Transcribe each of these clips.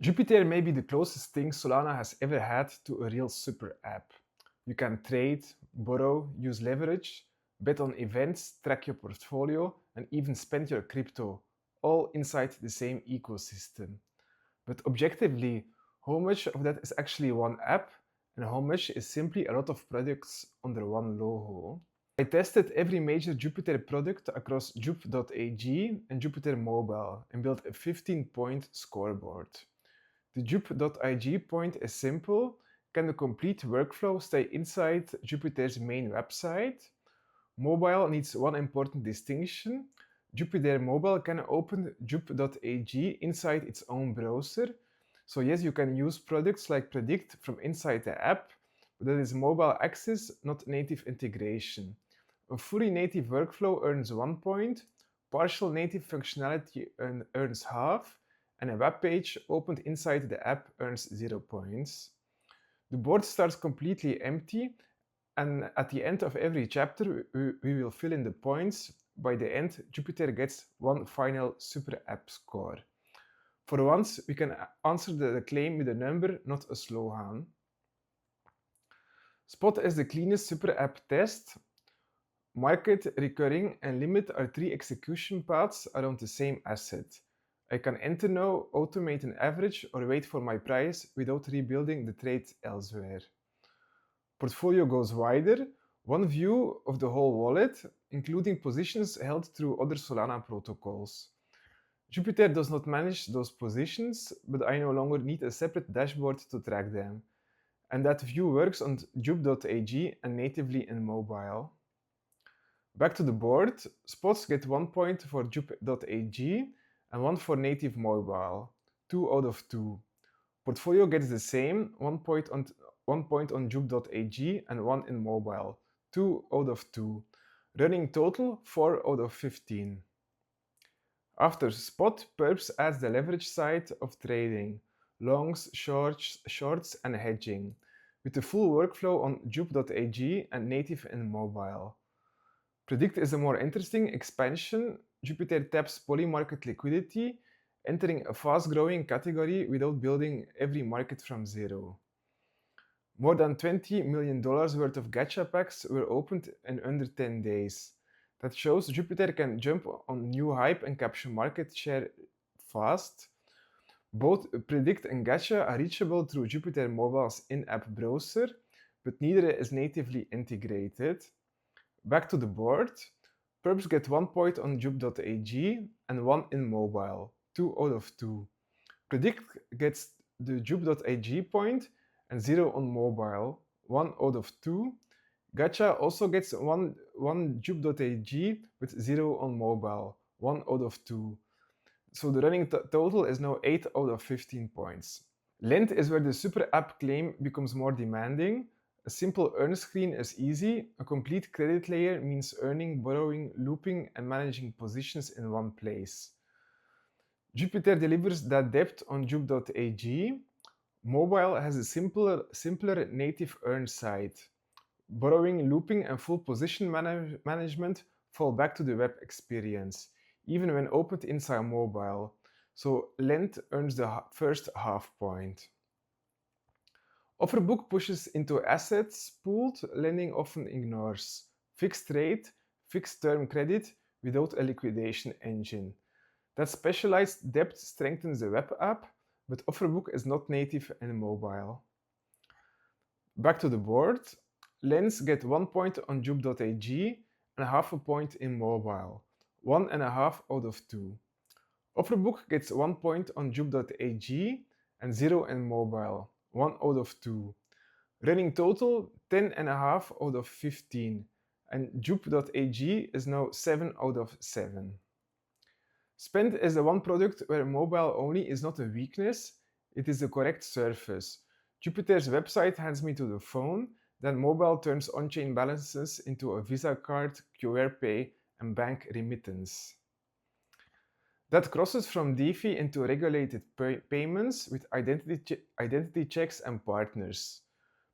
Jupiter may be the closest thing Solana has ever had to a real super app. You can trade, borrow, use leverage, bet on events, track your portfolio, and even spend your crypto, all inside the same ecosystem. But objectively, how much of that is actually one app, and how much is simply a lot of products under one logo? I tested every major Jupiter product across jup.ag and Jupiter Mobile and built a 15-point scoreboard. The jup.ag point is simple. Can the complete workflow stay inside Jupyter's main website? Mobile needs one important distinction. Jupyter Mobile can open jup.ag inside its own browser. So yes, you can use products like Predict from inside the app, but that is mobile access, not native integration. A fully native workflow earns 1 point, partial native functionality earns half, and a web page opened inside the app earns 0 points. The board starts completely empty, and at the end of every chapter, we will fill in the points. By the end, Jupiter gets one final super app score. For once, we can answer the claim with a number, not a slogan. Spot is the cleanest super app test. Market, recurring, and limit are three execution paths around the same asset. I can enter now, automate an average, or wait for my price without rebuilding the trade elsewhere. Portfolio goes wider, one view of the whole wallet, including positions held through other Solana protocols. Jupiter does not manage those positions, but I no longer need a separate dashboard to track them. And that view works on jup.ag and natively in mobile. Back to the board, spots get 1 point for jup.ag and 1 for native mobile, 2 out of 2. Portfolio gets the same, 1 point on jup.ag and 1 in mobile, 2 out of 2. Running total, 4 out of 15. After Spot, Perps adds the leverage side of trading, longs, shorts, and hedging, with the full workflow on jup.ag and native in mobile. Predict is a more interesting expansion. Jupiter taps polymarket liquidity, entering a fast-growing category without building every market from zero. More than $20 million worth of Gacha packs were opened in under 10 days. That shows Jupiter can jump on new hype and capture market share fast. Both Predict and Gacha are reachable through Jupiter Mobile's in-app browser, but neither is natively integrated. Back to the board, Perps get 1 point on jup.ag and 1 in mobile, 2 out of 2. Predict gets the jup.ag point and 0 on mobile, 1 out of 2. Gacha also gets 1 jup.ag with 0 on mobile, 1 out of 2. So the running total is now 8 out of 15 points. Lend is where the super app claim becomes more demanding. A simple earn screen is easy. A complete credit layer means earning, borrowing, looping, and managing positions in one place. Jupiter delivers that depth on jup.ag. Mobile has a simpler native earn side. Borrowing, looping, and full position management fall back to the web experience, even when opened inside mobile. So Lend earns the first half point. Offerbook pushes into assets pooled, lending often ignores. Fixed rate, fixed term credit without a liquidation engine. That specialized depth strengthens the web app, but Offerbook is not native and mobile. Back to the board, Lens get 1 point on jup.ag and half a point in mobile, 1.5 out of 2. Offerbook gets 1 point on jup.ag and 0 in mobile, 1 out of 2. Running total 10.5 out of 15, and jup.ag is now 7 out of 7. Spend is the one product where mobile only is not a weakness, it is the correct surface. Jupiter's website hands me to the phone, then mobile turns on-chain balances into a Visa card, QR Pay, and bank remittance. That crosses from DeFi into regulated payments with identity checks and partners.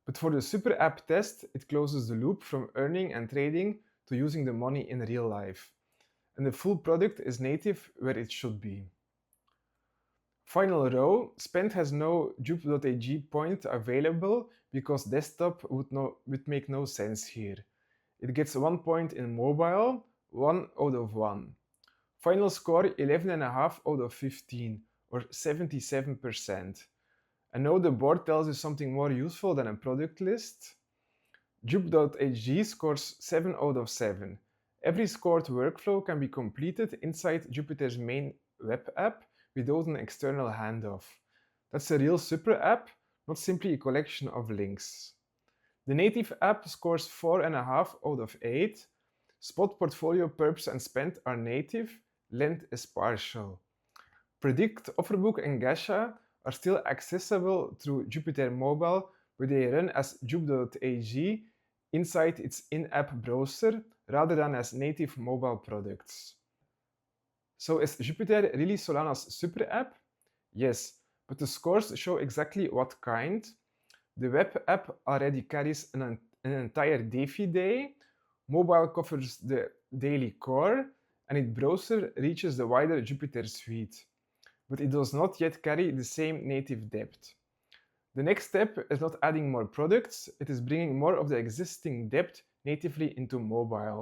But for the super app test, it closes the loop from earning and trading to using the money in real life. And the full product is native where it should be. Final row, Spend has no jup.ag point available because desktop would make no sense here. It gets 1 point in mobile, 1 out of 1. Final score 11.5 out of 15, or 77%. And now the board tells you something more useful than a product list. Jup.ag scores 7 out of 7. Every scored workflow can be completed inside Jupyter's main web app without an external handoff. That's a real super app, not simply a collection of links. The native app scores 4.5 out of 8. Spot, Portfolio, Perps, and Spend are native, Lend is partial. Predict, Offerbook, and Gacha are still accessible through Jupyter Mobile, but they run as jup.ag inside its in-app browser rather than as native mobile products. So is Jupyter really Solana's super app? Yes, but the scores show exactly what kind. The web app already carries an entire DeFi day, mobile covers the daily core, and its browser reaches the wider Jupyter suite. But it does not yet carry the same native depth. The next step is not adding more products, it is bringing more of the existing depth natively into mobile.